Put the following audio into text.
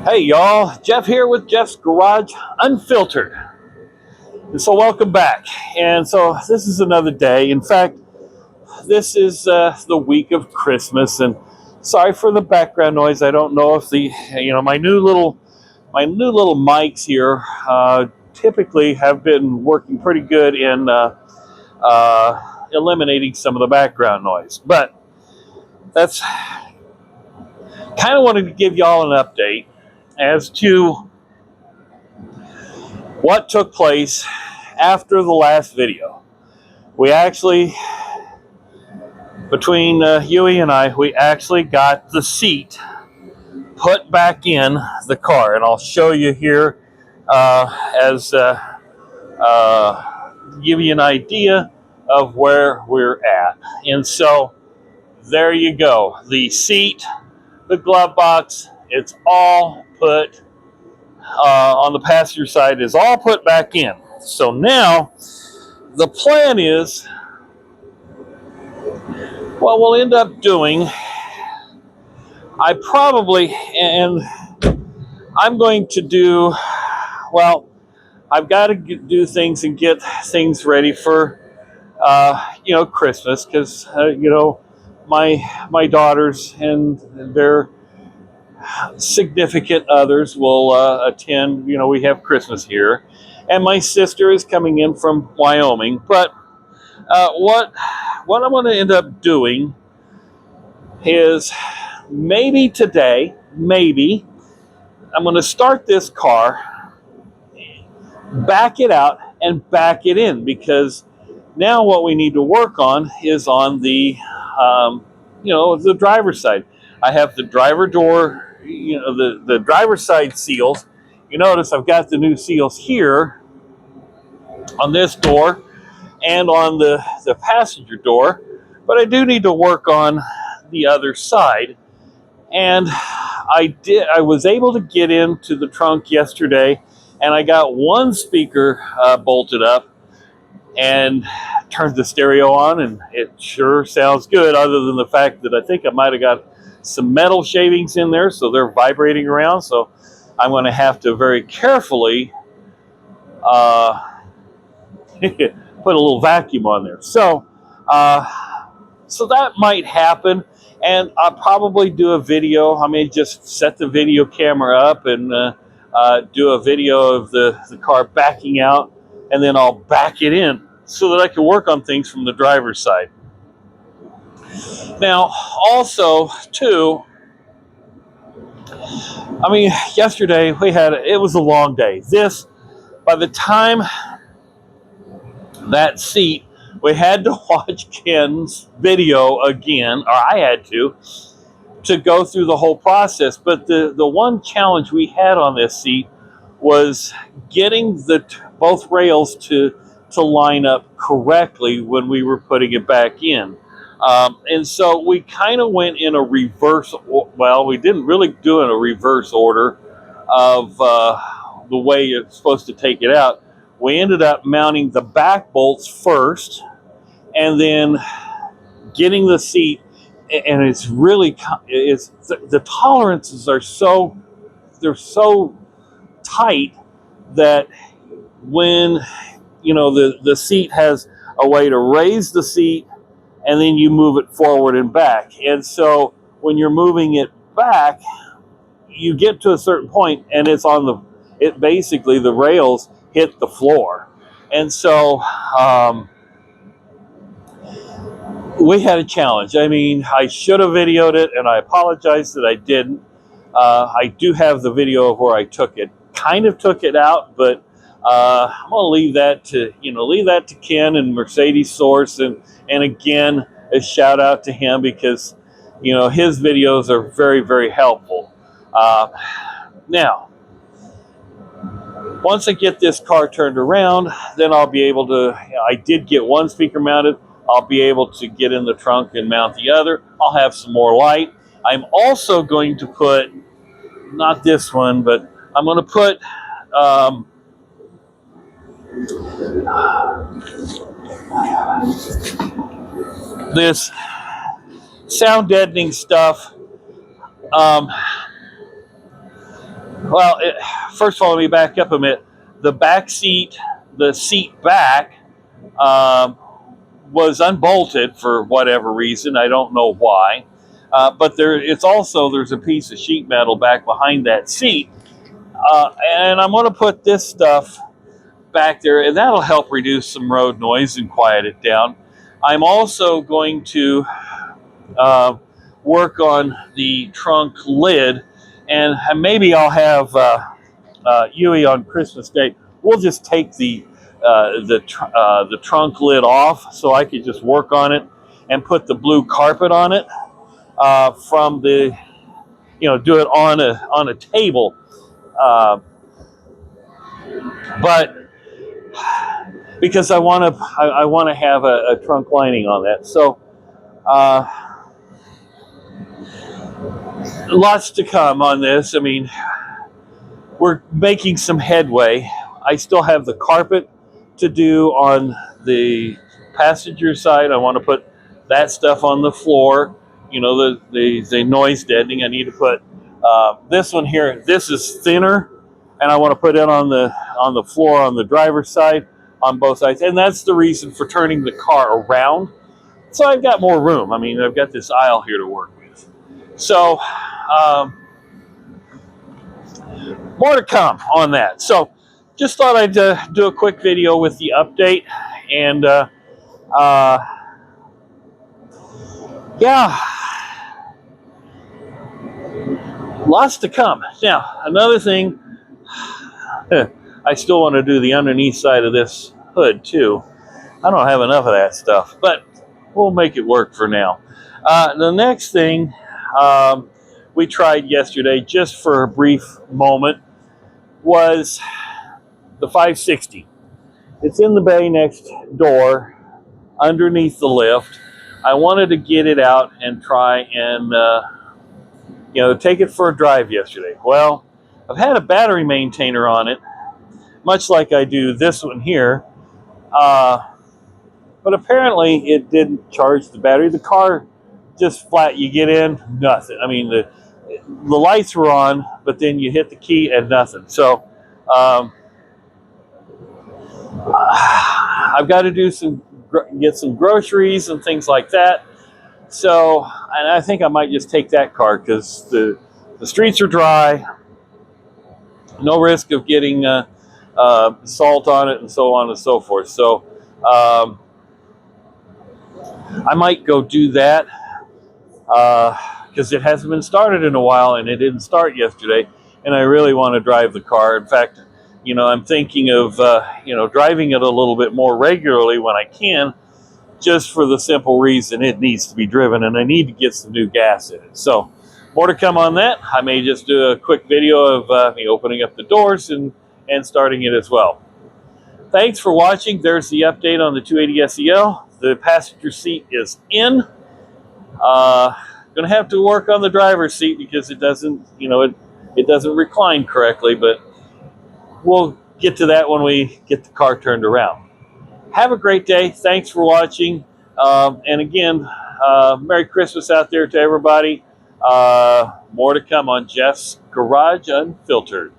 Hey y'all, Jeff here with Jeff's Garage Unfiltered. And so welcome back. And so this is another day. In fact, this is the week of Christmas, and sorry for the background noise. I don't know if my new little mics here typically have been working pretty good in eliminating some of the background noise. But that's kind of wanted to give y'all an update as to what took place after the last video. We actually, between Huey and I, we actually got the seat put back in the car, and I'll show you here as give you an idea of where we're at. And so there you go, the seat, the glove box, it's all put on the passenger side, is all put back in. So now the plan is, what we'll end up doing, I'm going to do, I've got to do things and get things ready for, Christmas, because, my daughters and their significant others will attend. We have Christmas here, and my sister is coming in from Wyoming. But what I'm going to end up doing is maybe today, I'm going to start this car, back it out, and back it in, because now what we need to work on is on the the driver's side. I have the driver door, the driver's side seals. You notice I've got the new seals here on this door and on the passenger door, but I do need to work on the other side. And I was able to get into the trunk yesterday, and I got one speaker bolted up and turned the stereo on, and it sure sounds good, other than the fact that I think I might have got some metal shavings in there, so they're vibrating around. So I'm going to have to very carefully put a little vacuum on there. So that might happen, and I'll probably do a video. I may just set the video camera up and do a video of the car backing out, and then I'll back it in so that I can work on things from the driver's side. Now, also, too, yesterday it was a long day. By the time that seat, we had to watch Ken's video again, or I had to go through the whole process. But the one challenge we had on this seat was getting both rails to line up correctly when we were putting it back in. And so we kind of went in a reverse, we didn't really do in a reverse order of the way you're supposed to take it out. We ended up mounting the back bolts first, and then getting the seat, and it's really, the tolerances are they're so tight that when, the seat has a way to raise the seat, and then you move it forward and back. And so when you're moving it back, you get to a certain point, and basically the rails hit the floor. And so we had a challenge. I should have videoed it, and I apologize that I didn't. I do have the video of where I took it out, but I'm gonna leave that to Ken and Mercedes Source, and again, a shout out to him, because his videos are very, very helpful. Now, once I get this car turned around, then I'll be able to, I did get one speaker mounted, I'll be able to get in the trunk and mount the other. I'll have some more light. I'm also going to put, not this one, but I'm going to put this sound deadening stuff Well, first of all, let me back up a minute. The back seat, the seat back, um, was unbolted for whatever reason. I don't know why. But there's a piece of sheet metal back behind that seat. And I'm going to put this stuff back there, and that'll help reduce some road noise and quiet it down. I'm also going to uh, work on the trunk lid, and maybe I'll have Yui on Christmas Day. We'll just take the trunk lid off, so I could just work on it and put the blue carpet on it from the do it on a table. Uh, but because I want to have a trunk lining on that. So uh, lots to come on this. I mean, we're making some headway. I still have the carpet to do on the passenger side. I want to put that stuff on the floor. The noise deadening. I need to put this one here. This is thinner, and I want to put it on the floor on the driver's side on both sides. And that's the reason for turning the car around. So I've got more room. I mean, I've got this aisle here to work with. So more to come on that. So just thought I'd do a quick video with the update. And yeah, lots to come. Now, another thing, I still want to do the underneath side of this hood too. I don't have enough of that stuff, but we'll make it work for now. The next thing we tried yesterday, just for a brief moment, was the 560. It's in the bay next door, underneath the lift. I wanted to get it out and try and take it for a drive yesterday. Well, I've had a battery maintainer on it, much like I do this one here, but apparently it didn't charge the battery. The car just flat, you get in, nothing. I mean, the lights were on, but then you hit the key and nothing. So I've got to get some groceries and things like that. So, and I think I might just take that car because the streets are dry, no risk of getting salt on it and so on and so forth. So I might go do that because it hasn't been started in a while, and it didn't start yesterday, and I really want to drive the car. In fact, I'm thinking of driving it a little bit more regularly when I can, just for the simple reason it needs to be driven, and I need to get some new gas in it. So more to come on that. I may just do a quick video of me opening up the doors and starting it as well. Thanks for watching. There's the update on the 280 SEL. The passenger seat is in. Gonna have to work on the driver's seat because it doesn't, it doesn't recline correctly, but we'll get to that when we get the car turned around. Have a great day. Thanks for watching. And again, Merry Christmas out there to everybody. More to come on Jeff's Garage Unfiltered.